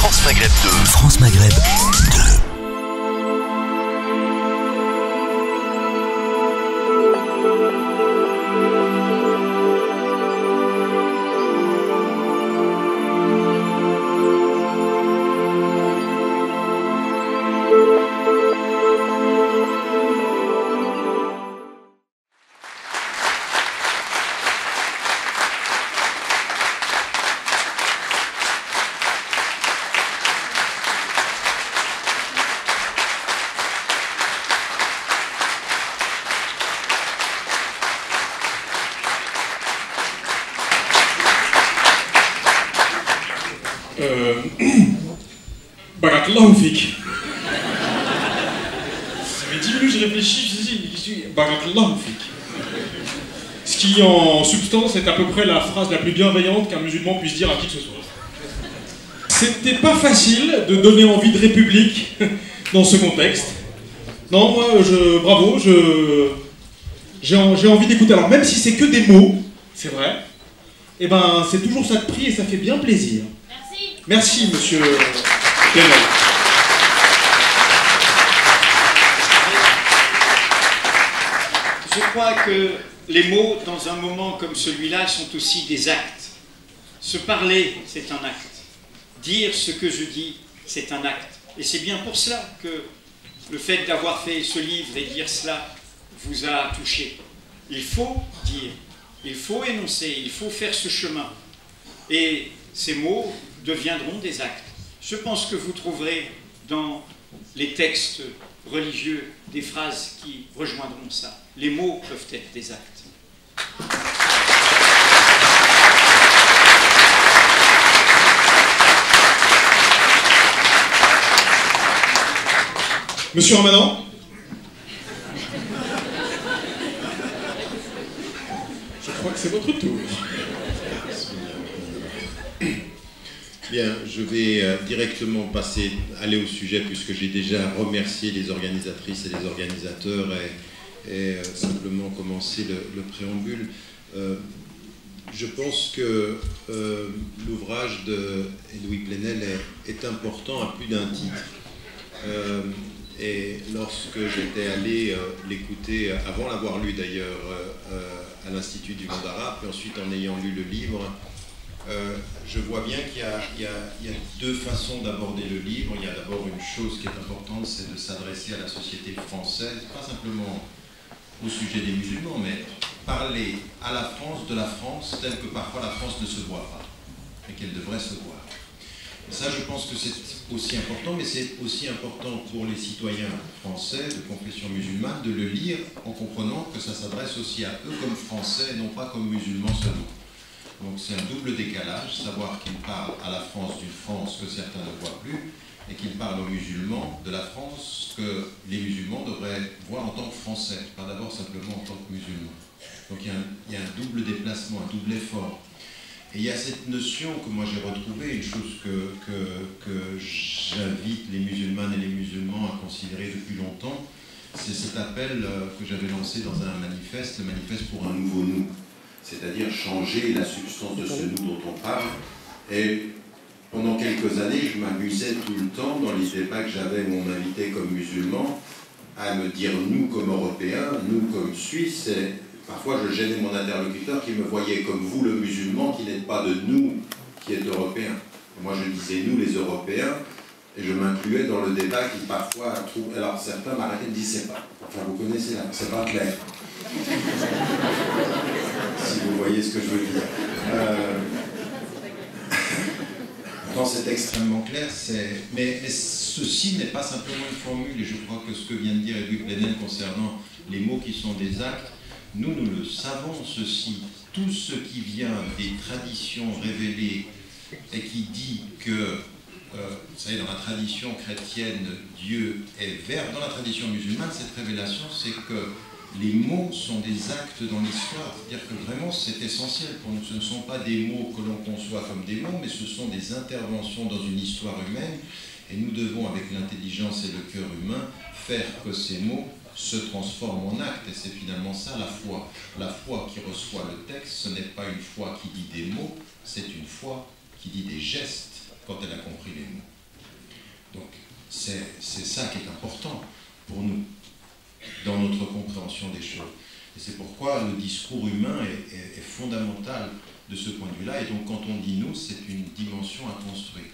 France Maghreb 2. France Maghreb 2. Barakallahu fik. Ça fait 10 minutes, je réfléchis, je dis Barakallahu fik. Ce qui, en substance, est à peu près la phrase la plus bienveillante qu'un musulman puisse dire à qui que ce soit. C'était pas facile de donner envie de république dans ce contexte. Non, moi, bravo, j'ai envie d'écouter. Alors, même si c'est que des mots, c'est vrai, et ben, c'est toujours ça de prix et ça fait bien plaisir. Merci. Merci, monsieur. Je crois que les mots, dans un moment comme celui-là, sont aussi des actes. Se parler, c'est un acte. Dire ce que je dis, c'est un acte. Et c'est bien pour cela que le fait d'avoir fait ce livre et dire cela vous a touché. Il faut dire, il faut énoncer, il faut faire ce chemin. Et ces mots deviendront des actes. Je pense que vous trouverez dans les textes religieux des phrases qui rejoindront ça. Les mots peuvent être des actes. Monsieur Ramadan. Je crois que c'est votre tour. Bien, je vais directement aller au sujet puisque j'ai déjà remercié les organisatrices et les organisateurs et simplement commencer le préambule. Je pense que l'ouvrage de Edoui Plenel est important à plus d'un titre. Et lorsque j'étais allé l'écouter, avant l'avoir lu d'ailleurs, à l'Institut du monde arabe, et ensuite en ayant lu le livre, je vois bien qu'il y a deux façons d'aborder le livre. Il y a d'abord une chose qui est importante, c'est de s'adresser à la société française, pas simplement au sujet des musulmans, mais parler à la France de la France telle que parfois la France ne se voit pas, et qu'elle devrait se voir. Et ça, je pense que c'est aussi important, mais c'est aussi important pour les citoyens français de confession musulmane de le lire en comprenant que ça s'adresse aussi à eux comme français, non pas comme musulmans seulement. Donc c'est un double décalage, savoir qu'il parle à la France d'une France que certains ne voient plus, et qu'il parle aux musulmans de la France que les musulmans devraient voir en tant que français, pas d'abord simplement en tant que musulmans. Donc il y a un double déplacement, un double effort. Et il y a cette notion que moi j'ai retrouvée, une chose que j'invite les musulmanes et les musulmans à considérer depuis longtemps, c'est cet appel que j'avais lancé dans un manifeste, le manifeste pour un nouveau nous. C'est-à-dire changer la substance de ce nous dont on parle. Et pendant quelques années, je m'amusais tout le temps dans les débats que j'avais où on m'invitait comme musulman à me dire nous comme Européens, nous comme Suisses. Et parfois, je gênais mon interlocuteur qui me voyait comme vous, le musulman, qui n'êtes pas de nous, qui est européen. Et moi, je disais nous, les Européens, et je m'incluais dans le débat qui parfois trouve. Alors certains m'arrêtaient et me disaient c'est pas. Enfin, vous connaissez, c'est pas clair. Si vous voyez ce que je veux dire. Quand c'est extrêmement clair, mais ceci n'est pas simplement une formule, et je crois que ce que vient de dire Edoui Plenel concernant les mots qui sont des actes, nous le savons ceci. Tout ce qui vient des traditions révélées et qui dit que, vous savez, dans la tradition chrétienne, Dieu est vert. Dans la tradition musulmane, cette révélation, c'est que les mots sont des actes dans l'histoire, c'est-à-dire que vraiment c'est essentiel pour nous. Ce ne sont pas des mots que l'on conçoit comme des mots, mais ce sont des interventions dans une histoire humaine, et nous devons, avec l'intelligence et le cœur humain, faire que ces mots se transforment en actes, et c'est finalement ça la foi. La foi qui reçoit le texte, ce n'est pas une foi qui dit des mots, c'est une foi qui dit des gestes quand elle a compris les mots. c'est ça qui est important pour nous, dans notre compréhension des choses. Et c'est pourquoi le discours humain est fondamental de ce point de vue-là. Et donc quand on dit nous, c'est une dimension à construire.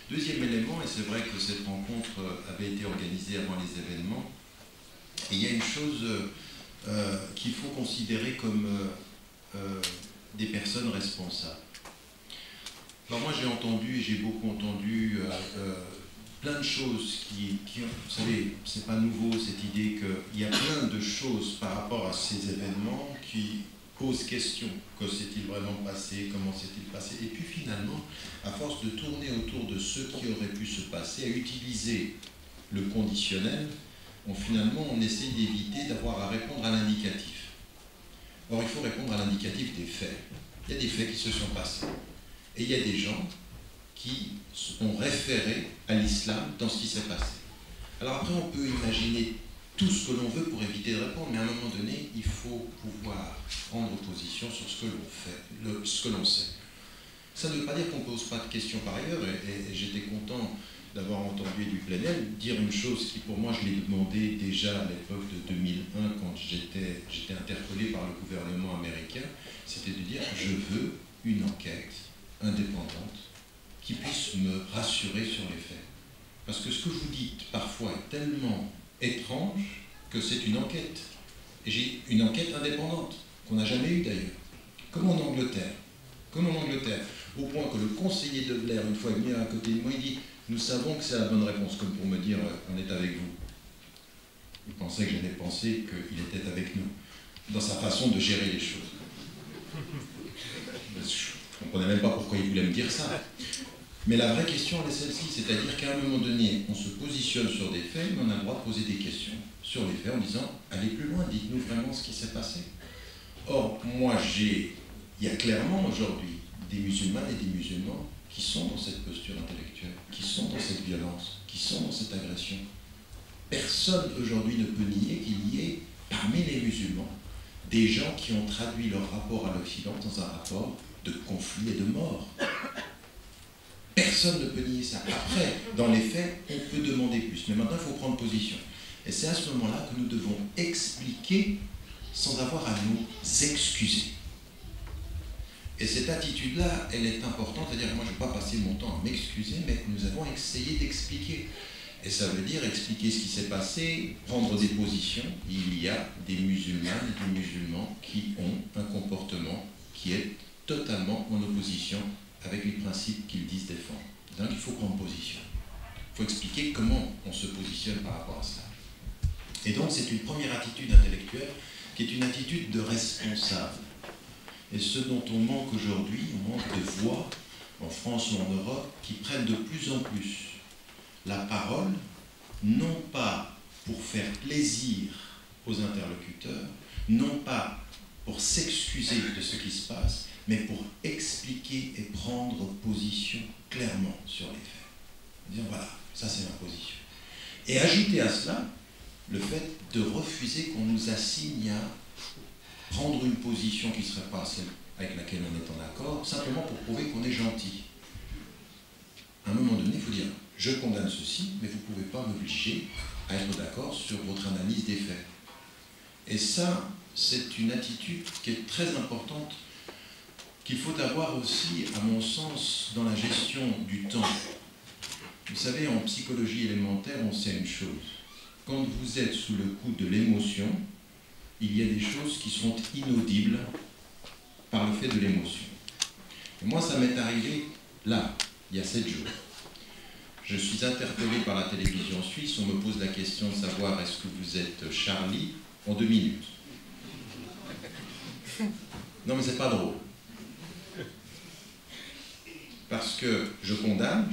Deuxième élément, et c'est vrai que cette rencontre avait été organisée avant les événements, et il y a une chose qu'il faut considérer comme des personnes responsables. Alors moi j'ai entendu, et j'ai beaucoup entendu plein de choses qui vous savez, c'est pas nouveau cette idée qu'il y a plein de choses par rapport à ces événements qui posent question. Que s'est-il vraiment passé? Comment s'est-il passé? Et puis finalement, à force de tourner autour de ce qui aurait pu se passer, à utiliser le conditionnel, finalement on essaie d'éviter d'avoir à répondre à l'indicatif. Or il faut répondre à l'indicatif des faits. Il y a des faits qui se sont passés. Et il y a des gens qui ont référé à l'islam dans ce qui s'est passé. Alors après, on peut imaginer tout ce que l'on veut pour éviter de répondre, mais à un moment donné, il faut pouvoir prendre position sur ce que l'on fait, ce que l'on sait. Ça ne veut pas dire qu'on ne pose pas de questions par ailleurs, et j'étais content d'avoir entendu du Plenel dire une chose qui, pour moi, je l'ai demandé déjà à l'époque de 2001, quand j'étais interpellé par le gouvernement américain, c'était de dire « je veux une enquête indépendante qui puisse me rassurer sur les faits. » Parce que ce que vous dites parfois est tellement étrange que c'est une enquête. Et j'ai une enquête indépendante, qu'on n'a jamais eue d'ailleurs. Comme en Angleterre. Au point que le conseiller de Blair, une fois venu à côté de moi, il dit « nous savons que c'est la bonne réponse », comme pour me dire « on est avec vous ». Il pensait que j'allais penser qu'il était avec nous, dans sa façon de gérer les choses. Je ne comprenais même pas pourquoi il voulait me dire ça. Mais la vraie question, elle est celle-ci, c'est-à-dire qu'à un moment donné, on se positionne sur des faits, mais on a le droit de poser des questions sur les faits en disant « allez plus loin, dites-nous vraiment ce qui s'est passé ». Or, moi, il y a clairement aujourd'hui des musulmanes et des musulmans qui sont dans cette posture intellectuelle, qui sont dans cette violence, qui sont dans cette agression. Personne aujourd'hui ne peut nier qu'il y ait, parmi les musulmans, des gens qui ont traduit leur rapport à l'Occident dans un rapport de conflit et de mort. Personne ne peut nier ça. Après, dans les faits, on peut demander plus. Mais maintenant, il faut prendre position. Et c'est à ce moment-là que nous devons expliquer sans avoir à nous excuser. Et cette attitude-là, elle est importante. C'est-à-dire que moi, je ne vais pas passer mon temps à m'excuser, mais nous avons essayé d'expliquer. Et ça veut dire expliquer ce qui s'est passé, prendre des positions. Il y a des musulmanes et des musulmans qui ont un comportement qui est totalement en opposition avec les principes qu'ils disent défendre. Donc il faut prendre position. Il faut expliquer comment on se positionne par rapport à cela. Et donc c'est une première attitude intellectuelle qui est une attitude de responsable. Et ce dont on manque aujourd'hui, on manque de voix, en France ou en Europe, qui prennent de plus en plus la parole, non pas pour faire plaisir aux interlocuteurs, non pas pour s'excuser de ce qui se passe, mais pour expliquer et prendre position clairement sur les faits. Dire voilà, ça c'est ma position. Et ajouter à cela le fait de refuser qu'on nous assigne à prendre une position qui ne serait pas celle avec laquelle on est en accord, simplement pour prouver qu'on est gentil. À un moment donné, il faut dire je condamne ceci, mais vous ne pouvez pas m'obliger à être d'accord sur votre analyse des faits. Et ça, c'est une attitude qui est très importante, qu'il faut avoir aussi, à mon sens, dans la gestion du temps. Vous savez, en psychologie élémentaire, on sait une chose. Quand vous êtes sous le coup de l'émotion, il y a des choses qui sont inaudibles par le fait de l'émotion. Et moi, ça m'est arrivé là, il y a 7 jours. Je suis interpellé par la télévision suisse, on me pose la question de savoir est-ce que vous êtes Charlie en 2 minutes. Non mais c'est pas drôle. Parce que je condamne,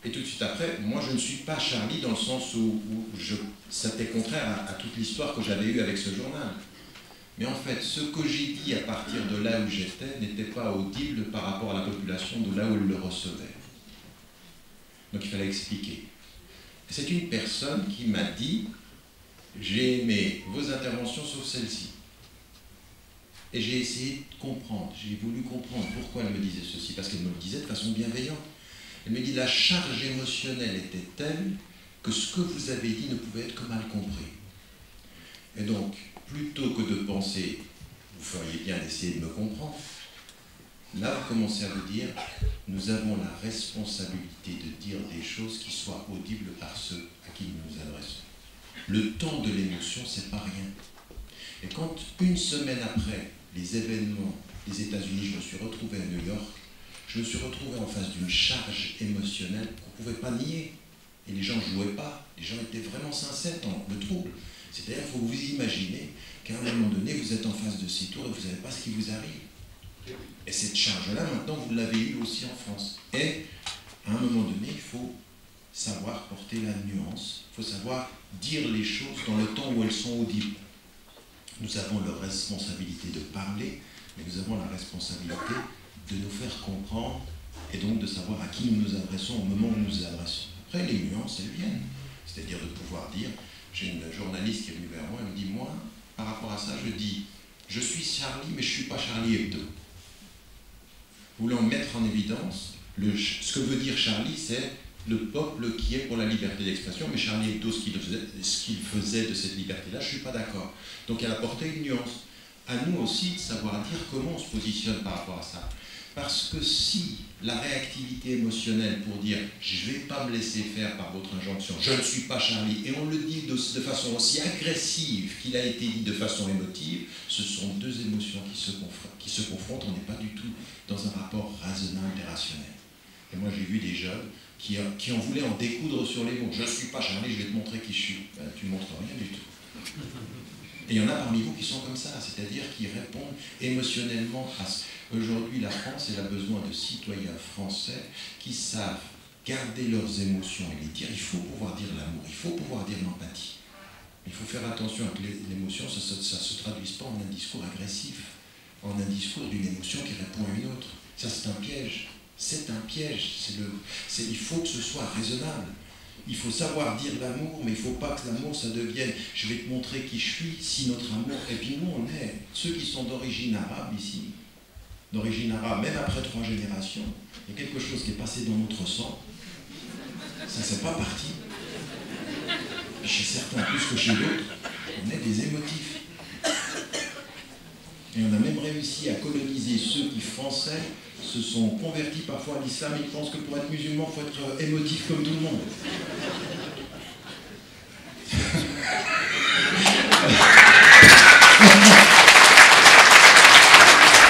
et tout de suite après, moi je ne suis pas Charlie dans le sens où c'était contraire à toute l'histoire que j'avais eue avec ce journal. Mais en fait, ce que j'ai dit à partir de là où j'étais n'était pas audible par rapport à la population de là où elle le recevait. Donc il fallait expliquer. C'est une personne qui m'a dit « j'ai aimé vos interventions sauf celle-ci ». Et j'ai essayé de comprendre, j'ai voulu comprendre pourquoi elle me disait ceci, parce qu'elle me le disait de façon bienveillante. Elle me dit « la charge émotionnelle était telle que ce que vous avez dit ne pouvait être que mal compris. Et donc, plutôt que de penser, vous feriez bien d'essayer de me comprendre, là, vous commencez à vous dire, nous avons la responsabilité de dire des choses qui soient audibles par ceux à qui nous nous adressons. Le temps de l'émotion, c'est pas rien. Et quand, une semaine après les événements des États-Unis, je me suis retrouvé à New York, je me suis retrouvé en face d'une charge émotionnelle qu'on ne pouvait pas nier. Et les gens ne jouaient pas, les gens étaient vraiment sincères dans le trouble. C'est-à-dire, il faut vous imaginer qu'à un moment donné, vous êtes en face de ces tours et vous ne savez pas ce qui vous arrive. Et cette charge-là, maintenant, vous l'avez eue aussi en France. Et à un moment donné, il faut savoir porter la nuance, il faut savoir dire les choses dans le temps où elles sont audibles. Nous avons la responsabilité de parler, mais nous avons la responsabilité de nous faire comprendre et donc de savoir à qui nous nous adressons au moment où nous nous adressons. Après, les nuances, elles viennent. C'est-à-dire de pouvoir dire, j'ai une journaliste qui est venue vers moi, elle me dit, moi, par rapport à ça, je dis, je suis Charlie, mais je ne suis pas Charlie Hebdo. Voulant mettre en évidence, ce que veut dire Charlie, c'est le peuple qui est pour la liberté d'expression, mais Charlie Hebdo, ce qu'il faisait de cette liberté-là, je ne suis pas d'accord. Donc elle a apporté une nuance. À nous aussi de savoir dire comment on se positionne par rapport à ça. Parce que si la réactivité émotionnelle pour dire « je ne vais pas me laisser faire par votre injonction, je ne suis pas Charlie », et on le dit de façon aussi agressive qu'il a été dit de façon émotive, ce sont deux émotions qui se confrontent, on n'est pas du tout dans un rapport raisonnable et rationnel. Et moi j'ai vu des jeunes qui en voulaient en découdre sur les mots. « Je ne suis pas Charlie, je vais te montrer qui je suis. » Ben, tu ne montres rien du tout. Et il y en a parmi vous qui sont comme ça, c'est-à-dire qui répondent émotionnellement à ce... Aujourd'hui, la France, elle a besoin de citoyens français qui savent garder leurs émotions et les dire. Il faut pouvoir dire l'amour, il faut pouvoir dire l'empathie. Il faut faire attention à que l'émotion, ça ne se traduise pas en un discours agressif, en un discours d'une émotion qui répond à une autre. Ça, c'est un piège. C'est un piège. Il faut que ce soit raisonnable. Il faut savoir dire l'amour, mais il ne faut pas que l'amour, ça devienne « je vais te montrer qui je suis, si notre amour... » Et puis nous, on est ceux qui sont d'origine arabe ici, d'origine arabe, même après 3 générations, il y a quelque chose qui est passé dans notre sang, ça ne s'est pas parti. Et chez certains, plus que chez d'autres, on est des émotifs. Et on a même réussi à coloniser ceux qui, français, se sont convertis parfois à l'islam. Ils pensent que pour être musulman, il faut être émotif comme tout le monde.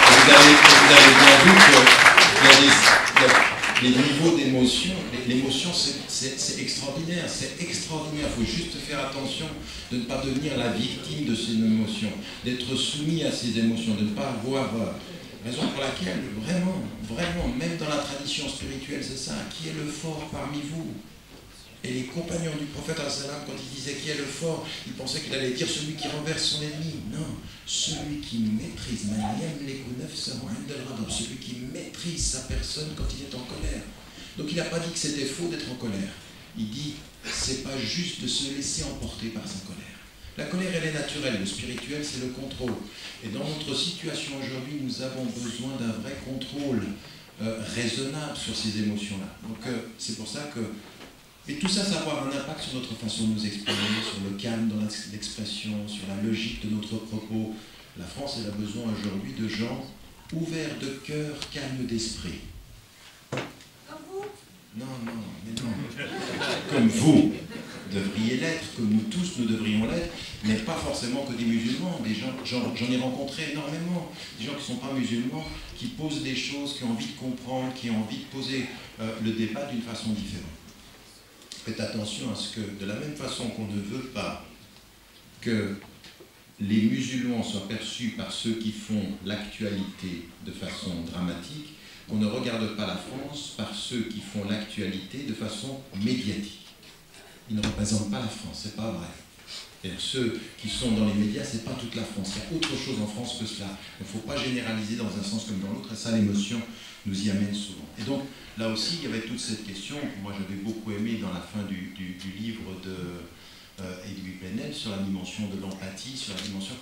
Vous avez bien vu qu'il y a des niveaux d'émotion. L'émotion, c'est extraordinaire. C'est extraordinaire. Il faut juste faire attention de ne pas devenir la victime de ces émotions, d'être soumis à ces émotions, de ne pas avoir... Raison pour laquelle, vraiment, même dans la tradition spirituelle, c'est ça, qui est le fort parmi vous? Et les compagnons du prophète, quand il disait qui est le fort, ils pensaient qu'il allait dire celui qui renverse son ennemi. Non, celui qui maîtrise, celui qui maîtrise sa personne quand il est en colère. Donc il n'a pas dit que c'était faux d'être en colère. Il dit, c'est pas juste de se laisser emporter par sa colère. La colère, elle est naturelle, le spirituel, c'est le contrôle. Et dans notre situation aujourd'hui, nous avons besoin d'un vrai contrôle raisonnable sur ces émotions-là. Donc c'est pour ça que... Et tout ça, ça va avoir un impact sur notre façon de nous exprimer, sur le calme dans l'expression, sur la logique de notre propos. La France, elle a besoin aujourd'hui de gens ouverts de cœur, calmes d'esprit. Comme vous? Non, mais non. Comme vous devriez l'être, comme nous tous nous devrions l'être, mais pas forcément que des musulmans. Des gens, j'en ai rencontré énormément, des gens qui ne sont pas musulmans, qui posent des choses, qui ont envie de comprendre, qui ont envie de poser le débat d'une façon différente. Faites attention à ce que, de la même façon qu'on ne veut pas que les musulmans soient perçus par ceux qui font l'actualité de façon dramatique, qu'on ne regarde pas la France par ceux qui font l'actualité de façon médiatique. Ils ne représentent pas la France, c'est pas vrai. Et ceux qui sont dans les médias, c'est pas toute la France. Il y a autre chose en France que cela. Il ne faut pas généraliser dans un sens comme dans l'autre, et ça, l'émotion nous y amène souvent. Et donc, là aussi, il y avait toute cette question, que moi j'avais beaucoup aimé dans la fin du livre de Edoui Plenel, sur la dimension de l'empathie, sur la dimension...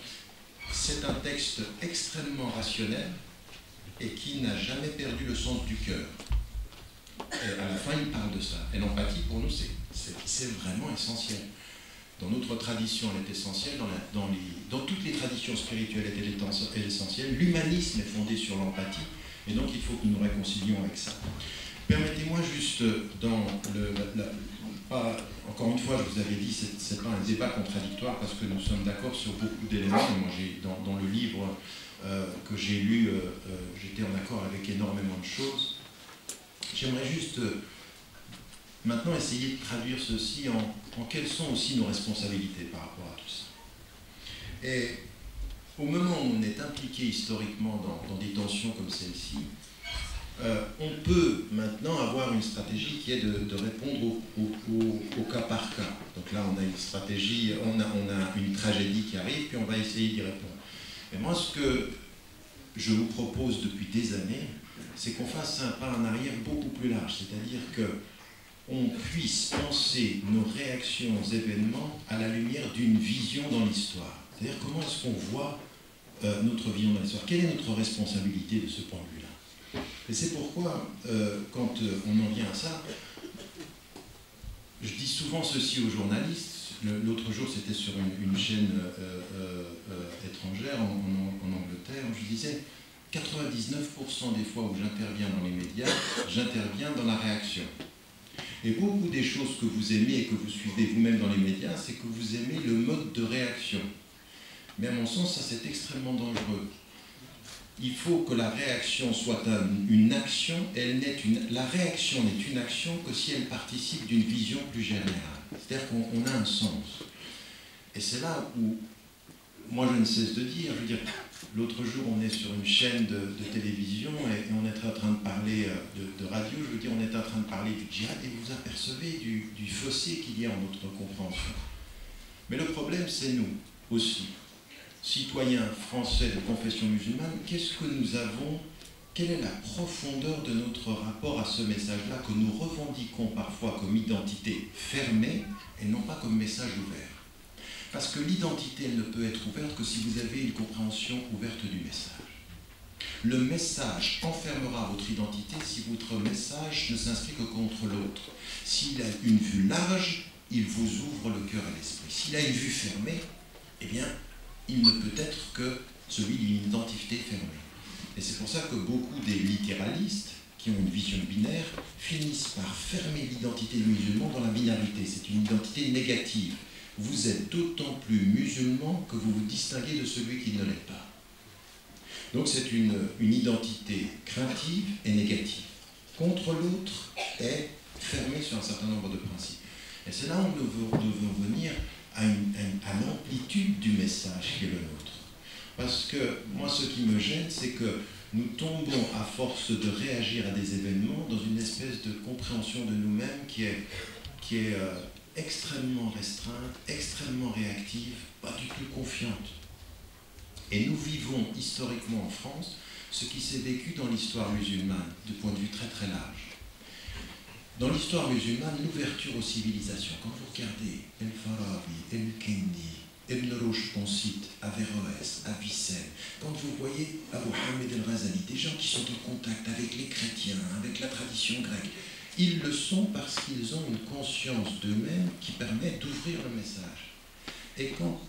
C'est un texte extrêmement rationnel, et qui n'a jamais perdu le sens du cœur. Et à la fin, il parle de ça. Et l'empathie, pour nous, c'est vraiment essentiel. Dans notre tradition, elle est essentielle. Dans toutes les traditions spirituelles, elle est essentielle. L'humanisme est fondé sur l'empathie. Et donc, il faut que nous nous réconcilions avec ça. Permettez-moi juste, encore une fois, je vous avais dit, ce n'est pas un débat contradictoire parce que nous sommes d'accord sur beaucoup d'éléments. Moi, dans le livre que j'ai lu, j'étais en accord avec énormément de choses. J'aimerais juste maintenant essayer de traduire ceci en quelles sont aussi nos responsabilités par rapport à tout ça. Et au moment où on est impliqué historiquement dans des tensions comme celle-ci, on peut maintenant avoir une stratégie qui est de répondre au cas par cas. Donc là, on a une stratégie, on a une tragédie qui arrive, puis on va essayer d'y répondre. Et moi, ce que je vous propose depuis des années, c'est qu'on fasse un pas en arrière beaucoup plus large, c'est-à-dire qu'on puisse penser nos réactions aux événements à la lumière d'une vision dans l'histoire. C'est-à-dire comment est-ce qu'on voit notre vision dans l'histoire, quelle est notre responsabilité de ce point de vue-là. Et c'est pourquoi, quand on en vient à ça, je dis souvent ceci aux journalistes. L'autre jour, c'était sur une chaîne étrangère en Angleterre, où je disais 99% des fois où j'interviens dans les médias, j'interviens dans la réaction. Et beaucoup des choses que vous aimez et que vous suivez vous-même dans les médias, c'est que vous aimez le mode de réaction. Mais à mon sens, ça c'est extrêmement dangereux. Il faut que la réaction soit une action, la réaction n'est une action que si elle participe d'une vision plus générale. C'est-à-dire qu'on a un sens. Et c'est là où, moi je ne cesse de dire, je veux dire, l'autre jour on est sur une chaîne de télévision et on est en train de parler de radio, je veux dire, on est en train de parler du djihad et vous apercevez du fossé qu'il y a en notre compréhension. Mais le problème c'est nous aussi. Citoyens français de confession musulmane, qu'est-ce que nous avons, quelle est la profondeur de notre rapport à ce message-là que nous revendiquons parfois comme identité fermée et non pas comme message ouvert. Parce que l'identité, elle ne peut être ouverte que si vous avez une compréhension ouverte du message. Le message enfermera votre identité si votre message ne s'inscrit que contre l'autre. S'il a une vue large, il vous ouvre le cœur et l'esprit. S'il a une vue fermée, eh bien, il ne peut être que celui d'une identité fermée. Et c'est pour ça que beaucoup des littéralistes qui ont une vision binaire finissent par fermer l'identité du musulman dans la binarité. C'est une identité négative. Vous êtes d'autant plus musulman que vous vous distinguez de celui qui ne l'est pas. Donc c'est une identité craintive et négative. Contre l'autre est fermée sur un certain nombre de principes. Et c'est là où nous devons venir à l'amplitude du message qui est le nôtre. Parce que moi, ce qui me gêne, c'est que nous tombons, à force de réagir à des événements, dans une espèce de compréhension de nous-mêmes qui est extrêmement restreinte, extrêmement réactive, pas du tout confiante. Et nous vivons historiquement en France ce qui s'est vécu dans l'histoire musulmane, de point de vue très très large. Dans l'histoire musulmane, l'ouverture aux civilisations, quand vous regardez El-Farabi, El-Kendi, Ibn Rushd qu'on cite, Averroès, Avicenne, quand vous voyez Abu Hamid el-Ghazali, des gens qui sont en contact avec les chrétiens, avec la tradition grecque, ils le sont parce qu'ils ont une conscience d'eux-mêmes qui permet d'ouvrir le message. Et quand,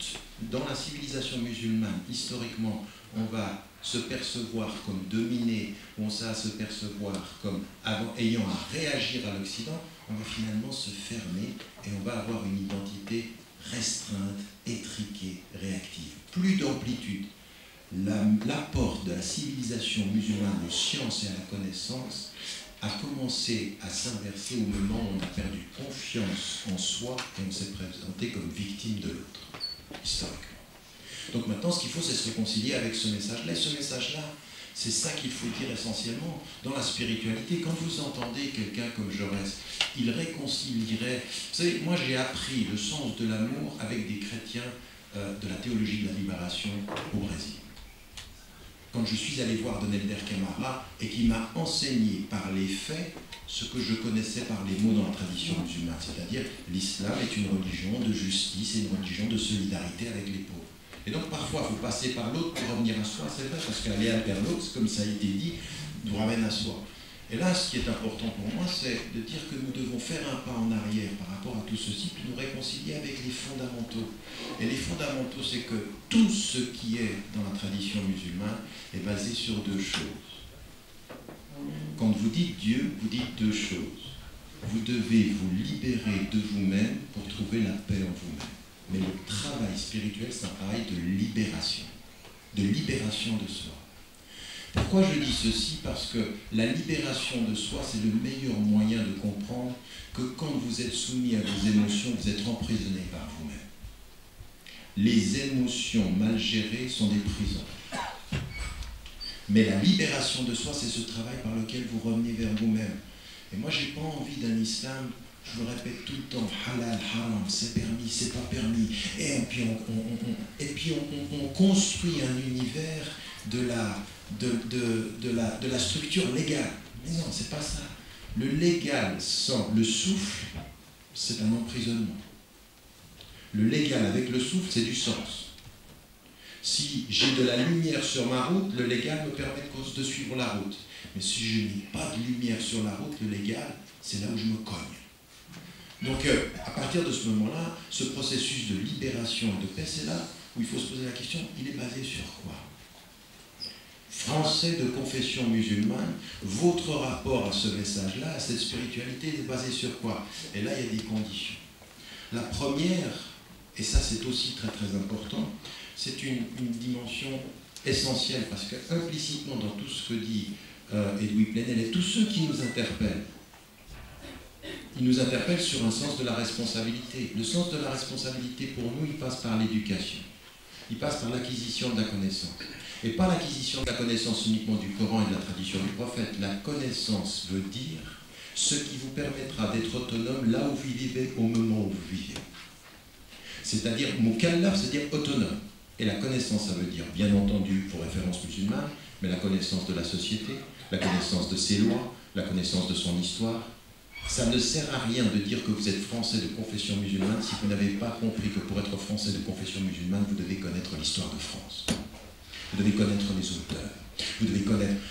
dans la civilisation musulmane, historiquement, on va se percevoir comme dominé, on va se percevoir comme ayant à réagir à l'Occident, on va finalement se fermer et on va avoir une identité restreinte, étriquée, réactive. Plus d'amplitude. L'apport de la civilisation musulmane aux sciences et à la connaissance a commencé à s'inverser au moment où on a perdu confiance en soi et on s'est présenté comme victime de l'autre, historiquement. Donc maintenant, ce qu'il faut, c'est se réconcilier avec ce message-là. Et ce message-là, c'est ça qu'il faut dire essentiellement dans la spiritualité. Quand vous entendez quelqu'un comme Jaurès, il réconcilierait... Vous savez, moi j'ai appris le sens de l'amour avec des chrétiens de la théologie de la libération au Brésil. Quand je suis allé voir Don Helder Camara et qui m'a enseigné par les faits ce que je connaissais par les mots dans la tradition musulmane, c'est-à-dire l'islam est une religion de justice et une religion de solidarité avec les pauvres. Et donc parfois, il faut passer par l'autre pour revenir à soi, c'est vrai, parce qu'aller vers l'autre, comme ça a été dit, nous ramène à soi. Et là, ce qui est important pour moi, c'est de dire que nous devons faire un pas en arrière par rapport à tout ceci, puis nous réconcilier avec les fondamentaux. Et les fondamentaux, c'est que tout ce qui est dans la tradition musulmane est basé sur deux choses. Quand vous dites Dieu, vous dites deux choses. Vous devez vous libérer de vous-même pour trouver la paix en vous-même. Mais le travail spirituel, c'est un travail de libération de soi. Pourquoi je dis ceci? Parce que la libération de soi, c'est le meilleur moyen de comprendre que quand vous êtes soumis à vos émotions, vous êtes emprisonné par vous-même. Les émotions mal gérées sont des prisons. Mais la libération de soi, c'est ce travail par lequel vous revenez vers vous-même. Et moi, je n'ai pas envie d'un islam, je le répète tout le temps, halal, haram, c'est permis, c'est pas permis. Et puis on construit un univers de la structure légale. Mais non, c'est pas ça. Le légal sans le souffle, c'est un emprisonnement. Le légal avec le souffle, c'est du sens. Si j'ai de la lumière sur ma route, le légal me permet de suivre la route. Mais si je n'ai pas de lumière sur la route, le légal, c'est là où je me cogne. Donc, à partir de ce moment-là, ce processus de libération et de paix, c'est là où il faut se poser la question, il est basé sur quoi? Français de confession musulmane, votre rapport à ce message-là, à cette spiritualité, est basé sur quoi? Et là, il y a des conditions. La première, et ça c'est aussi très très important, c'est une dimension essentielle, parce que implicitement dans tout ce que dit Edoui Plenel et tous ceux qui nous interpellent, ils nous interpellent sur un sens de la responsabilité. Le sens de la responsabilité pour nous, il passe par l'éducation. Il passe par l'acquisition de la connaissance. Et pas l'acquisition de la connaissance uniquement du Coran et de la tradition du prophète. La connaissance veut dire ce qui vous permettra d'être autonome là où vous vivez, au moment où vous vivez. C'est-à-dire, mukallaf, c'est-à-dire autonome. Et la connaissance, ça veut dire, bien entendu, pour référence musulmane, mais la connaissance de la société, la connaissance de ses lois, la connaissance de son histoire. Ça ne sert à rien de dire que vous êtes français de confession musulmane si vous n'avez pas compris que pour être français de confession musulmane, vous devez connaître l'histoire de France. Vous devez connaître les auteurs. Vous devez connaître...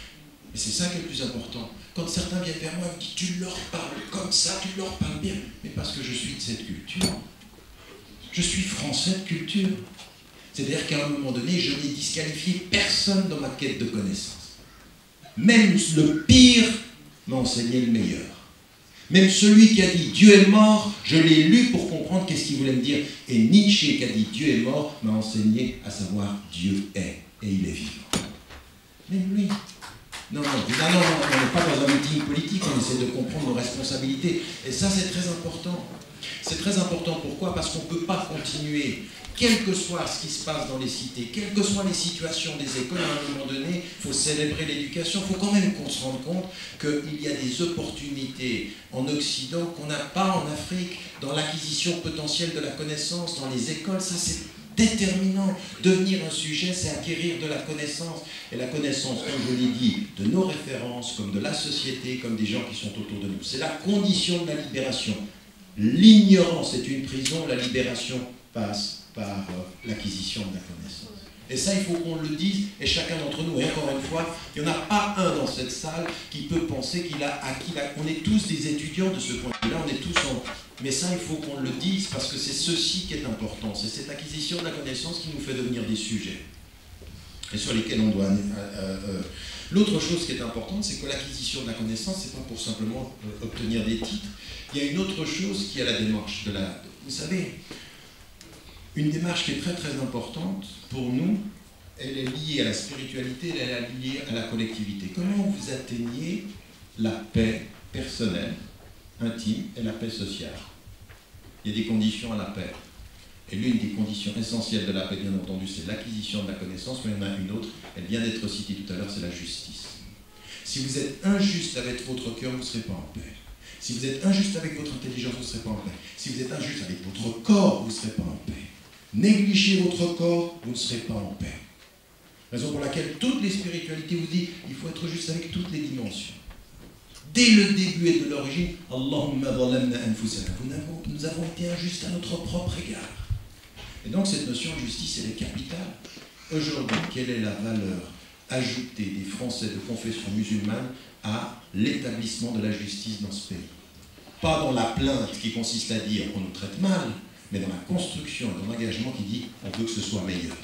Et c'est ça qui est le plus important. Quand certains viennent vers moi et me disent « tu leur parles comme ça, tu leur parles bien », mais parce que je suis de cette culture. Je suis français de culture. C'est-à-dire qu'à un moment donné, je n'ai disqualifié personne dans ma quête de connaissance. Même le pire m'a enseigné le meilleur. Même celui qui a dit « Dieu est mort », je l'ai lu pour comprendre qu'est-ce qu'il voulait me dire. Et Nietzsche qui a dit « Dieu est mort » m'a enseigné à savoir « Dieu est » et il est vivant. Mais oui. Non, on n'est pas dans un meeting politique, on essaie de comprendre nos responsabilités. Et ça, c'est très important. C'est très important, pourquoi? Parce qu'on ne peut pas continuer, quel que soit ce qui se passe dans les cités, quelles que soient les situations des écoles, à un moment donné, il faut célébrer l'éducation. Il faut quand même qu'on se rende compte qu'il y a des opportunités en Occident qu'on n'a pas en Afrique, dans l'acquisition potentielle de la connaissance, dans les écoles. Ça, c'est déterminant. Devenir un sujet, c'est acquérir de la connaissance. Et la connaissance, comme je l'ai dit, de nos références, comme de la société, comme des gens qui sont autour de nous. C'est la condition de la libération. L'ignorance est une prison, la libération passe par l'acquisition de la connaissance. Et ça, il faut qu'on le dise, et chacun d'entre nous, et encore une fois, il n'y en a pas un dans cette salle qui peut penser qu'il a acquis on est tous des étudiants de ce point de vue-là, on est tous en... Mais ça, il faut qu'on le dise, parce que c'est ceci qui est important, c'est cette acquisition de la connaissance qui nous fait devenir des sujets, et sur lesquels on doit... L'autre chose qui est importante, c'est que l'acquisition de la connaissance, c'est pas pour simplement obtenir des titres. Il y a une autre chose qui est la démarche de la... Vous savez, une démarche qui est très très importante pour nous, elle est liée à la spiritualité, elle est liée à la collectivité. Comment vous atteignez la paix personnelle, intime, et la paix sociale? Il y a des conditions à la paix. Et l'une des conditions essentielles de la paix, bien entendu, c'est l'acquisition de la connaissance, mais il y en a une autre, elle vient d'être citée tout à l'heure, c'est la justice. Si vous êtes injuste avec votre cœur, vous ne serez pas en paix. Si vous êtes injuste avec votre intelligence, vous ne serez pas en paix. Si vous êtes injuste avec votre corps, vous ne serez pas en paix. Négligez votre corps, vous ne serez pas en paix. Raison pour laquelle toutes les spiritualités vous disent il faut être juste avec toutes les dimensions. Dès le début et de l'origine, Allahumma zalamna anfusana. Nous avons été injustes à notre propre égard. Et donc cette notion de justice, elle est capitale. Aujourd'hui, quelle est la valeur ajoutée des Français de confession musulmane à l'établissement de la justice dans ce pays. Pas dans la plainte qui consiste à dire on nous traite mal, mais dans la construction, dans l'engagement qui dit on veut que ce soit meilleur.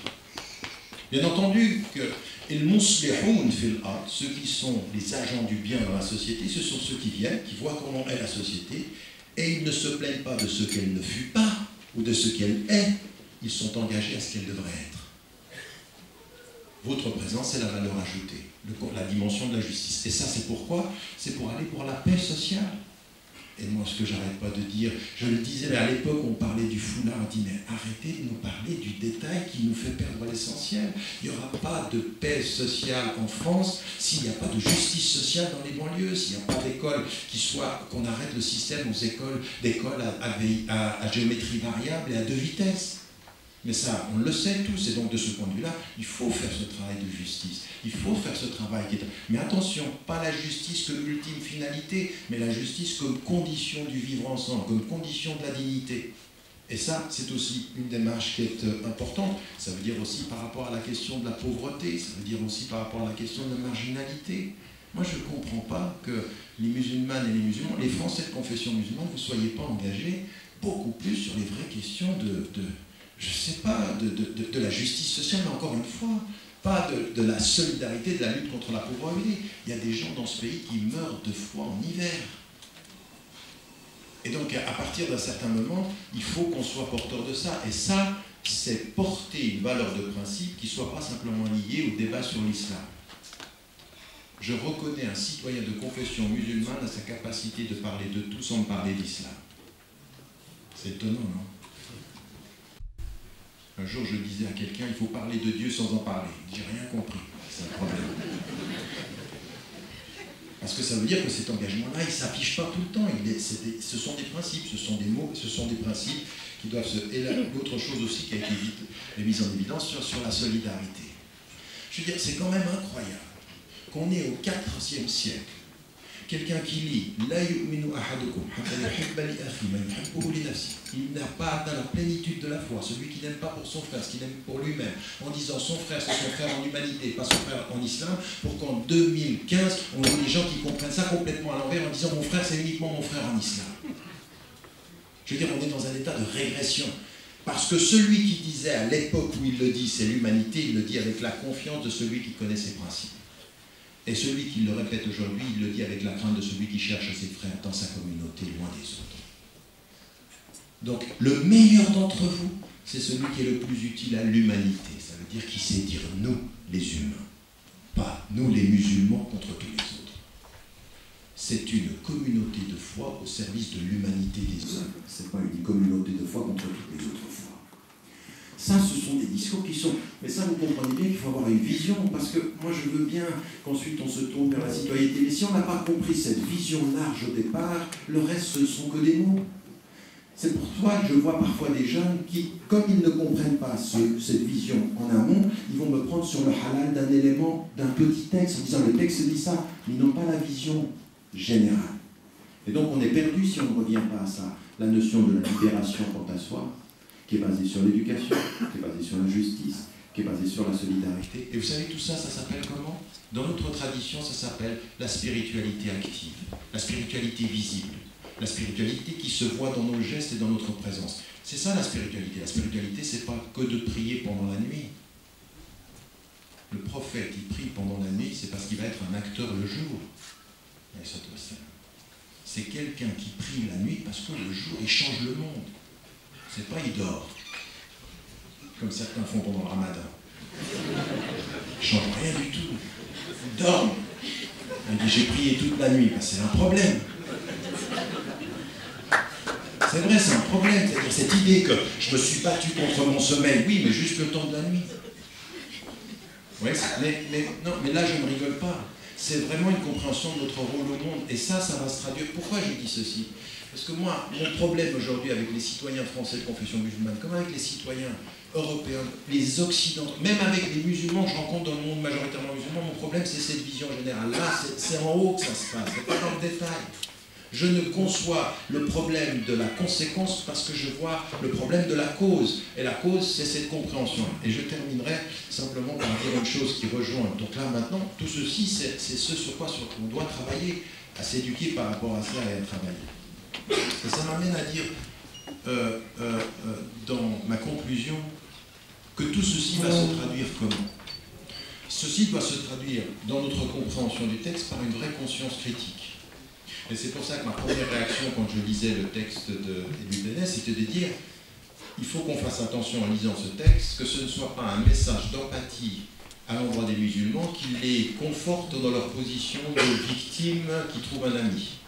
Bien entendu que ceux qui sont les agents du bien dans la société, ce sont ceux qui viennent, qui voient comment est la société, et ils ne se plaignent pas de ce qu'elle ne fut pas, ou de ce qu'elle est, ils sont engagés à ce qu'elle devrait être. Votre présence, c'est la valeur ajoutée, la dimension de la justice. Et ça, c'est pourquoi? C'est pour aller pour la paix sociale. Et moi, ce que j'arrête pas de dire, je le disais, mais à l'époque, on parlait du foulard, on dit, mais arrêtez de nous parler du détail qui nous fait perdre l'essentiel. Il n'y aura pas de paix sociale en France s'il n'y a pas de justice sociale dans les banlieues, s'il n'y a pas d'école qu'on arrête le système d'écoles à géométrie variable et à 2 vitesses. Mais ça, on le sait tous, et donc de ce point de vue-là, il faut faire ce travail de justice. Il faut faire ce travail qui est... Mais attention, pas la justice comme ultime finalité, mais la justice comme condition du vivre ensemble, comme condition de la dignité. Et ça, c'est aussi une démarche qui est importante. Ça veut dire aussi par rapport à la question de la pauvreté, ça veut dire aussi par rapport à la question de la marginalité. Moi, je ne comprends pas que les musulmanes et les musulmans, les Français de confession musulmane, vous ne soyez pas engagés beaucoup plus sur les vraies questions je ne sais pas, de la justice sociale, mais encore une fois, pas de la solidarité, de la lutte contre la pauvreté. Il y a des gens dans ce pays qui meurent de froid en hiver. Et donc, à partir d'un certain moment, il faut qu'on soit porteur de ça. Et ça, c'est porter une valeur de principe qui ne soit pas simplement liée au débat sur l'islam. Je reconnais un citoyen de confession musulmane à sa capacité de parler de tout sans parler d'islam. C'est étonnant, non? Un jour, je disais à quelqu'un, il faut parler de Dieu sans en parler. J'ai rien compris. C'est un problème. Parce que ça veut dire que cet engagement-là, il ne s'affiche pas tout le temps. Ce sont des principes, ce sont des mots, ce sont des principes qui doivent se... Et l'autre chose aussi qui a été mise en évidence sur la solidarité. Je veux dire, c'est quand même incroyable qu'on est au IVe siècle. Quelqu'un qui lit « La yu'minu ahadukum hatta yuhibba li akhi ma yuhibbuhu li nafsi » il n'a pas atteint la plénitude de la foi, celui qui n'aime pas pour son frère ce qu'il aime pour lui-même, en disant son frère c'est son frère en humanité, pas son frère en islam, pour qu'en 2015, on ait des gens qui comprennent ça complètement à l'envers en disant mon frère c'est uniquement mon frère en islam. Je veux dire, on est dans un état de régression. Parce que celui qui disait à l'époque où il le dit c'est l'humanité, il le dit avec la confiance de celui qui connaît ses principes. Et celui qui le répète aujourd'hui, il le dit avec la crainte de celui qui cherche ses frères dans sa communauté, loin des autres. Donc, le meilleur d'entre vous, c'est celui qui est le plus utile à l'humanité. Ça veut dire qui sait dire nous, les humains, pas nous, les musulmans, contre tous les autres. C'est une communauté de foi au service de l'humanité des hommes. Ce n'est pas une communauté de foi contre toutes les autres foi. Ça, ce sont des discours qui sont... Mais ça, vous comprenez bien qu'il faut avoir une vision, parce que moi, je veux bien qu'ensuite on se tourne vers la citoyenneté. Mais si on n'a pas compris cette vision large au départ, le reste, ce ne sont que des mots. C'est pour ça que je vois parfois des jeunes qui, comme ils ne comprennent pas cette vision en amont, ils vont me prendre sur le halal d'un élément, d'un petit texte, en disant le texte dit ça, mais ils n'ont pas la vision générale. Et donc on est perdu si on ne revient pas à ça. La notion de la libération quant à soi, qui est basée sur l'éducation, qui est basée sur la justice, qui est basée sur la solidarité. Et vous savez, tout ça, ça s'appelle comment? Dans notre tradition, ça s'appelle la spiritualité active, la spiritualité visible. La spiritualité qui se voit dans nos gestes et dans notre présence. C'est ça la spiritualité. La spiritualité, c'est pas que de prier pendant la nuit. Le prophète, il prie pendant la nuit, c'est parce qu'il va être un acteur le jour. C'est quelqu'un qui prie la nuit parce que le jour, il change le monde. C'est pas il dort, comme certains font pendant le ramadan. Il ne change rien du tout. Il dort. Il dit j'ai prié toute la nuit. Ben, c'est un problème. C'est vrai, c'est un problème. C'est-à-dire cette idée que je me suis battu contre mon sommeil, oui, mais juste le temps de la nuit. Oui, mais là, je ne rigole pas. C'est vraiment une compréhension de notre rôle au monde. Et ça va se traduire. Pourquoi je dis ceci? Parce que moi, mon problème aujourd'hui avec les citoyens français de confession musulmane, comme avec les citoyens européens, les occidentaux, même avec les musulmans que je rencontre dans le monde majoritairement musulman, mon problème c'est cette vision générale. Là, c'est en haut que ça se passe, c'est pas dans le détail. Je ne conçois le problème de la conséquence parce que je vois le problème de la cause. Et la cause, c'est cette compréhension. Et je terminerai simplement par dire une chose qui rejoint. Donc là, maintenant, tout ceci, c'est ce sur quoi on doit travailler, à s'éduquer par rapport à ça et à travailler. Et ça m'amène à dire, dans ma conclusion, que tout ceci va se traduire comment? Ceci doit se traduire dans notre compréhension du texte par une vraie conscience critique. Et c'est pour ça que ma première réaction quand je lisais le texte d'Émile Denez, c'était de dire il faut qu'on fasse attention en lisant ce texte, que ce ne soit pas un message d'empathie à l'endroit des musulmans qui les conforte dans leur position de victime qui trouve un ami.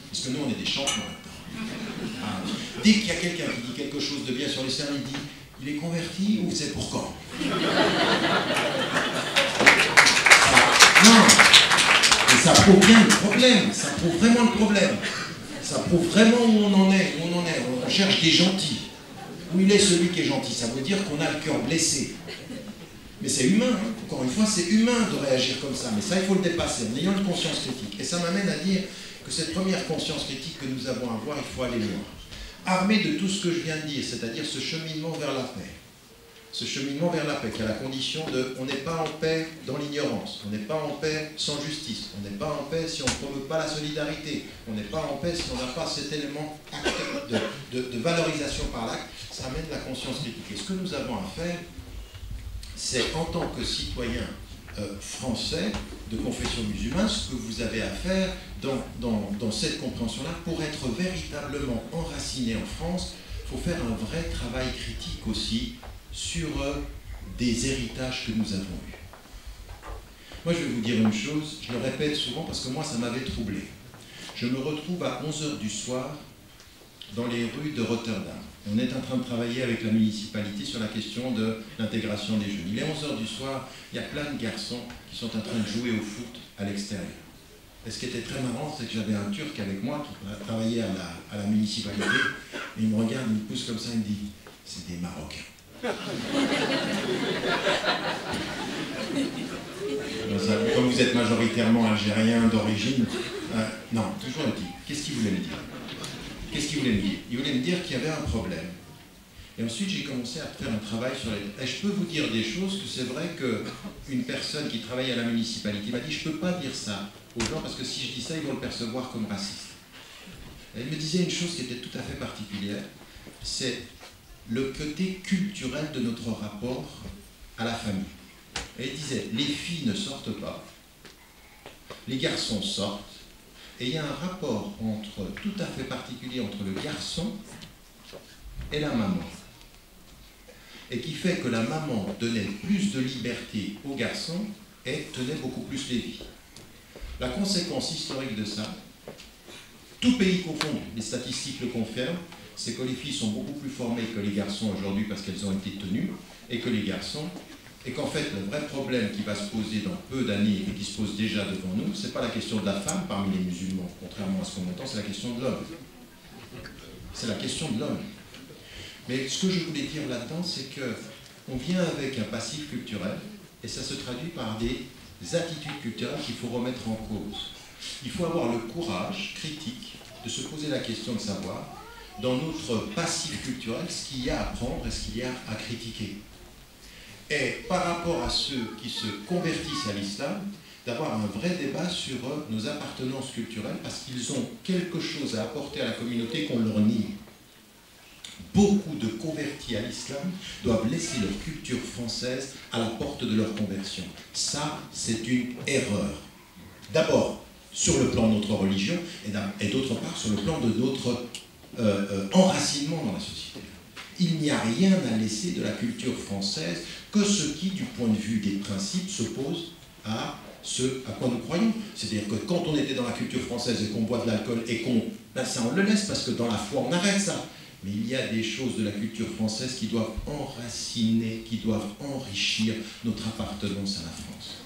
Parce que nous, on est des champions maintenant. Dès qu'il y a quelqu'un qui dit quelque chose de bien sur l'islam, il dit il est converti ou c'est pour quand? Non. Et ça prouve bien le problème, ça prouve vraiment le problème. Ça prouve vraiment où on en est, On cherche des gentils. Où il est celui qui est gentil? Ça veut dire qu'on a le cœur blessé. Mais c'est humain, hein. Encore une fois, c'est humain de réagir comme ça. Mais ça, il faut le dépasser en ayant une conscience critique. Et ça m'amène à dire que cette première conscience critique que nous avons à avoir, il faut aller loin. Armé de tout ce que je viens de dire, c'est-à-dire ce cheminement vers la paix. Ce cheminement vers la paix, qui a la condition de on n'est pas en paix dans l'ignorance, on n'est pas en paix sans justice, on n'est pas en paix si on ne promeut pas la solidarité, on n'est pas en paix si on n'a pas cet élément de valorisation par l'acte, ça amène la conscience critique. Et ce que nous avons à faire, c'est en tant que citoyens français de confession musulmane, ce que vous avez à faire dans cette compréhension-là, pour être véritablement enraciné en France, il faut faire un vrai travail critique aussi sur des héritages que nous avons eus. Moi, je vais vous dire une chose, je le répète souvent parce que moi, ça m'avait troublé. Je me retrouve à 11h du soir dans les rues de Rotterdam. On est en train de travailler avec la municipalité sur la question de l'intégration des jeunes. Il est 11h du soir, il y a plein de garçons qui sont en train de jouer au foot à l'extérieur. Et ce qui était très marrant, c'est que j'avais un Turc avec moi qui travaillait à la municipalité, et il me regarde, il me pousse comme ça, il me dit « c'est des Marocains ». Comme vous êtes majoritairement algérien d'origine, non, toujours le dit. Qu'est-ce qu'il voulait me dire? Qu'est-ce qu'il voulait me dire? Il voulait me dire qu'il y avait un problème. Et ensuite, j'ai commencé à faire un travail sur les... Et je peux vous dire des choses que c'est vrai qu'une personne qui travaille à la municipalité m'a dit « je ne peux pas dire ça aux gens parce que si je dis ça, ils vont le percevoir comme raciste ». Elle me disait une chose qui était tout à fait particulière, c'est le côté culturel de notre rapport à la famille. Elle disait, les filles ne sortent pas, les garçons sortent, et il y a un rapport tout à fait particulier entre le garçon et la maman. Et qui fait que la maman donnait plus de liberté aux garçons et tenait beaucoup plus les filles. La conséquence historique de ça, tout pays confondu, les statistiques le confirment, c'est que les filles sont beaucoup plus formées que les garçons aujourd'hui parce qu'elles ont été tenues, et que les garçons, et qu'en fait le vrai problème qui va se poser dans peu d'années et qui se pose déjà devant nous, c'est pas la question de la femme parmi les musulmans, contrairement à ce qu'on entend, c'est la question de l'homme. C'est la question de l'homme. Mais ce que je voulais dire là-dedans, c'est qu'on vient avec un passif culturel, et ça se traduit par des attitudes culturelles qu'il faut remettre en cause. Il faut avoir le courage critique de se poser la question de savoir dans notre passif culturel ce qu'il y a à prendre et ce qu'il y a à critiquer. Et par rapport à ceux qui se convertissent à l'islam, d'avoir un vrai débat sur nos appartenances culturelles parce qu'ils ont quelque chose à apporter à la communauté qu'on leur nie. Beaucoup de convertis à l'islam doivent laisser leur culture française à la porte de leur conversion. Ça, c'est une erreur. D'abord, sur le plan de notre religion, et d'autre part, sur le plan de notre enracinement dans la société. Il n'y a rien à laisser de la culture française que ce qui, du point de vue des principes, s'oppose à ce à quoi nous croyons. C'est-à-dire que quand on était dans la culture française et qu'on boit de l'alcool et ben ça on le laisse parce que dans la foi on arrête ça. Mais il y a des choses de la culture française qui doivent enraciner, qui doivent enrichir notre appartenance à la France.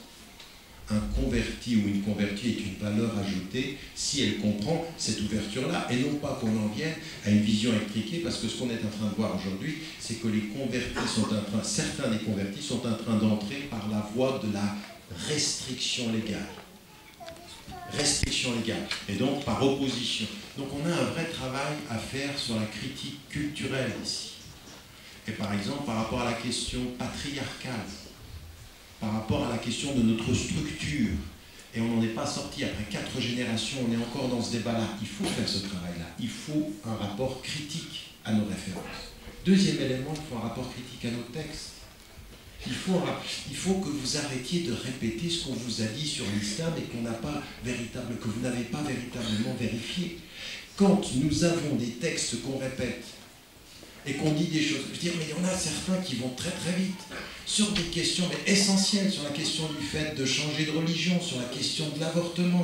Un converti ou une convertie est une valeur ajoutée si elle comprend cette ouverture-là, et non pas qu'on en vienne à une vision étriquée, parce que ce qu'on est en train de voir aujourd'hui, c'est que les convertis sont en train, certains des convertis sont en train d'entrer par la voie de la restriction légale. restriction légale, et donc par opposition. Donc on a un vrai travail à faire sur la critique culturelle ici. Et par exemple, par rapport à la question patriarcale, par rapport à la question de notre structure, et on n'en est pas sorti après 4 générations, on est encore dans ce débat-là. Il faut faire ce travail-là. Il faut un rapport critique à nos références. Deuxième élément, il faut un rapport critique à nos textes. Il faut que vous arrêtiez de répéter ce qu'on vous a dit sur l'islam et que vous n'avez pas véritablement vérifié. Quand nous avons des textes qu'on répète et qu'on dit des choses, je veux dire, mais il y en a certains qui vont très très vite sur des questions mais essentielles, sur la question du fait de changer de religion, sur la question de l'avortement,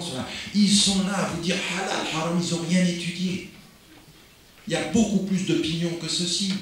ils sont là à vous dire halal, haram, ils n'ont rien étudié. Il y a beaucoup plus d'opinions que ceci.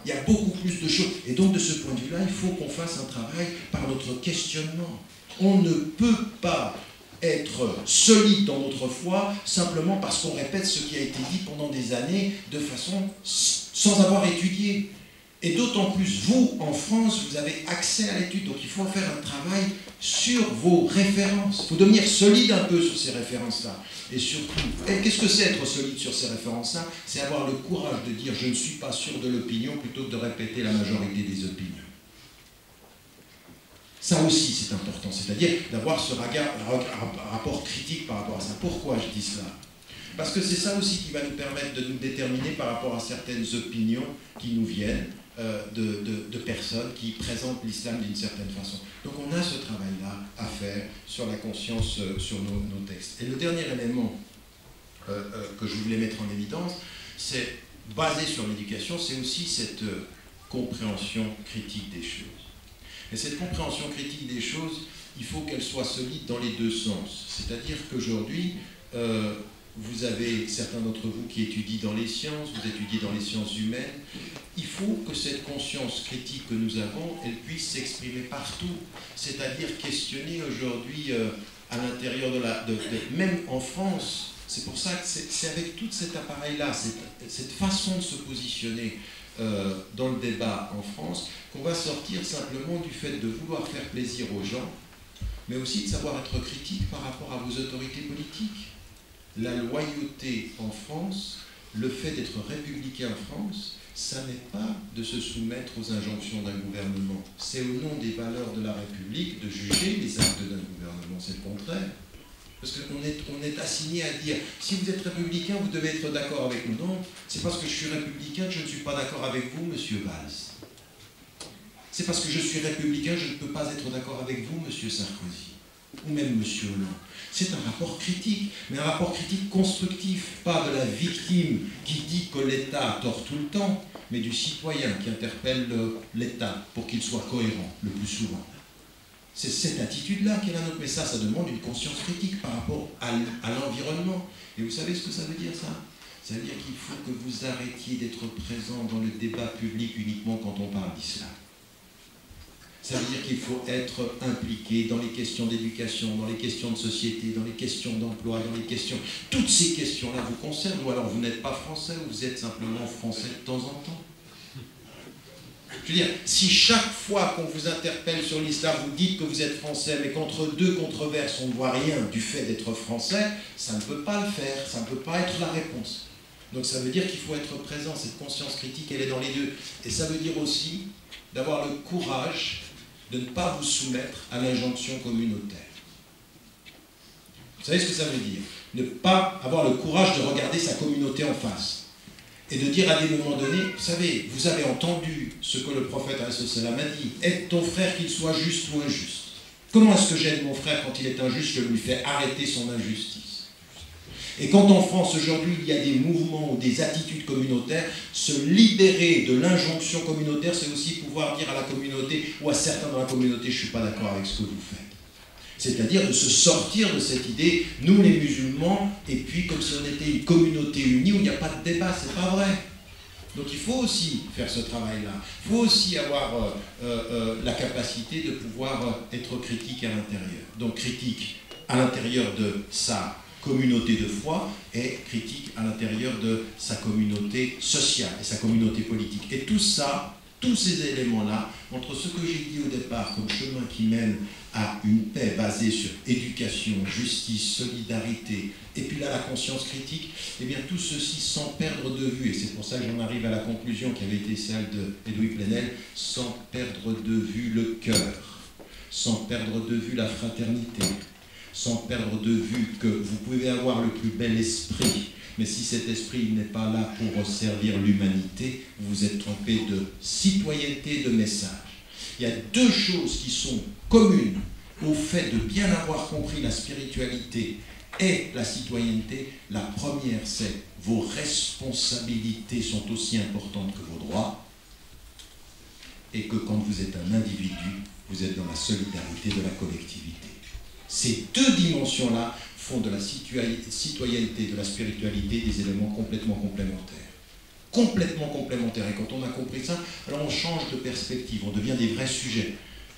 Il y a beaucoup plus de choses. Et donc, de ce point de vue-là, il faut qu'on fasse un travail par notre questionnement. On ne peut pas être solide dans notre foi simplement parce qu'on répète ce qui a été dit pendant des années de façon sans avoir étudié. Et d'autant plus, vous, en France, vous avez accès à l'étude. Donc, il faut faire un travail sur vos références. Il faut devenir solide un peu sur ces références-là. Et surtout, qu'est-ce que c'est être solide sur ces références-là? C'est avoir le courage de dire « je ne suis pas sûr de l'opinion » plutôt que de répéter la majorité des opinions. Ça aussi, c'est important. C'est-à-dire d'avoir ce rapport critique par rapport à ça. Pourquoi je dis cela? Parce que c'est ça aussi qui va nous permettre de nous déterminer par rapport à certaines opinions qui nous viennent de personnes qui présentent l'islam d'une certaine façon. Donc on a ce travail-là à faire sur la conscience, sur nos textes. Et le dernier élément que je voulais mettre en évidence, c'est basé sur l'éducation, c'est aussi cette compréhension critique des choses. Et cette compréhension critique des choses, il faut qu'elle soit solide dans les deux sens. C'est-à-dire qu'aujourd'hui, vous avez certains d'entre vous qui étudient dans les sciences, vous étudiez dans les sciences humaines. Il faut que cette conscience critique que nous avons, elle puisse s'exprimer partout. C'est-à-dire questionner aujourd'hui à l'intérieur même en France. C'est pour ça que c'est avec tout cet appareil-là, cette façon de se positionner dans le débat en France, qu'on va sortir simplement du fait de vouloir faire plaisir aux gens, mais aussi de savoir être critique par rapport à vos autorités politiques. La loyauté en France, le fait d'être républicain en France, ça n'est pas de se soumettre aux injonctions d'un gouvernement. C'est au nom des valeurs de la République de juger les actes d'un gouvernement, c'est le contraire. Parce qu'on est assigné à dire, si vous êtes républicain, vous devez être d'accord avec nous. Non, c'est parce que je suis républicain que je ne suis pas d'accord avec vous, monsieur Valls. C'est parce que je suis républicain, je ne peux pas être d'accord avec vous, monsieur Sarkozy. Ou même monsieur Hollande. C'est un rapport critique, mais un rapport critique constructif, pas de la victime qui dit que l'État a tort tout le temps, mais du citoyen qui interpelle l'État pour qu'il soit cohérent le plus souvent. C'est cette attitude-là qui est la nôtre, mais ça demande une conscience critique par rapport à l'environnement. Et vous savez ce que ça veut dire, ça? Ça veut dire qu'il faut que vous arrêtiez d'être présent dans le débat public uniquement quand on parle d'islam. Ça veut dire qu'il faut être impliqué dans les questions d'éducation, dans les questions de société, dans les questions d'emploi, dans les questions... Toutes ces questions-là vous concernent, ou alors vous n'êtes pas français, ou vous êtes simplement français de temps en temps. Je veux dire, si chaque fois qu'on vous interpelle sur l'islam, vous dites que vous êtes français, mais qu'entre deux controverses, on ne voit rien du fait d'être français, ça ne peut pas le faire, ça ne peut pas être la réponse. Donc ça veut dire qu'il faut être présent, cette conscience critique, elle est dans les deux. Et ça veut dire aussi d'avoir le courage de ne pas vous soumettre à l'injonction communautaire. Vous savez ce que ça veut dire? Ne pas avoir le courage de regarder sa communauté en face. Et de dire à des moments donnés, vous savez, vous avez entendu ce que le prophète a dit, aide ton frère qu'il soit juste ou injuste. Comment est-ce que j'aide mon frère quand il est injuste? Je lui fais arrêter son injustice. Et quand en France aujourd'hui il y a des mouvements ou des attitudes communautaires, se libérer de l'injonction communautaire, c'est aussi pouvoir dire à la communauté ou à certains dans la communauté, je ne suis pas d'accord avec ce que vous faites. C'est-à-dire de se sortir de cette idée, nous les musulmans, et puis comme si on était une communauté unie où il n'y a pas de débat, c'est pas vrai. Donc il faut aussi faire ce travail-là. Il faut aussi avoir la capacité de pouvoir être critique à l'intérieur. Donc critique à l'intérieur de sa communauté de foi et critique à l'intérieur de sa communauté sociale et sa communauté politique. Et tout ça, tous ces éléments-là, entre ce que j'ai dit au départ comme chemin qui mène à une paix basée sur éducation, justice, solidarité, et puis là la conscience critique, eh bien tout ceci sans perdre de vue, et c'est pour ça que j'en arrive à la conclusion qui avait été celle d'Edoui Plenel, sans perdre de vue le cœur, sans perdre de vue la fraternité, sans perdre de vue que vous pouvez avoir le plus bel esprit, mais si cet esprit n'est pas là pour servir l'humanité, vous vous êtes trompé de citoyenneté, de message. Il y a deux choses qui sont communes au fait de bien avoir compris la spiritualité et la citoyenneté. La première, c'est vos responsabilités sont aussi importantes que vos droits, et que quand vous êtes un individu, vous êtes dans la solidarité de la collectivité. Ces deux dimensions-là font de la citoyenneté, de la spiritualité, des éléments complètement complémentaires. Complètement complémentaires. Et quand on a compris ça, alors on change de perspective, on devient des vrais sujets.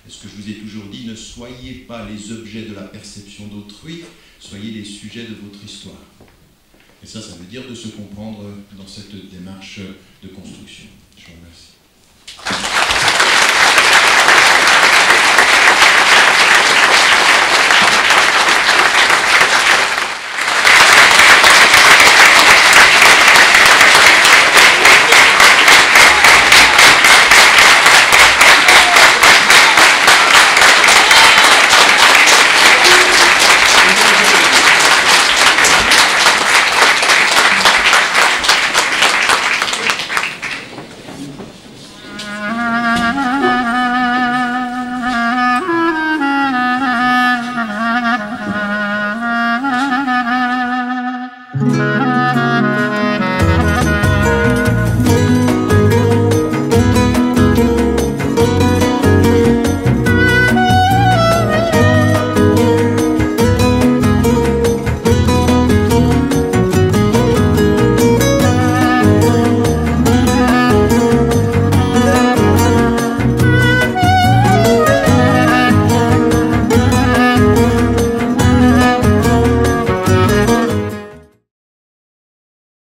Et ce que je vous ai toujours dit, ne soyez pas les objets de la perception d'autrui, soyez les sujets de votre histoire. Et ça veut dire de se comprendre dans cette démarche de construction. Je vous remercie.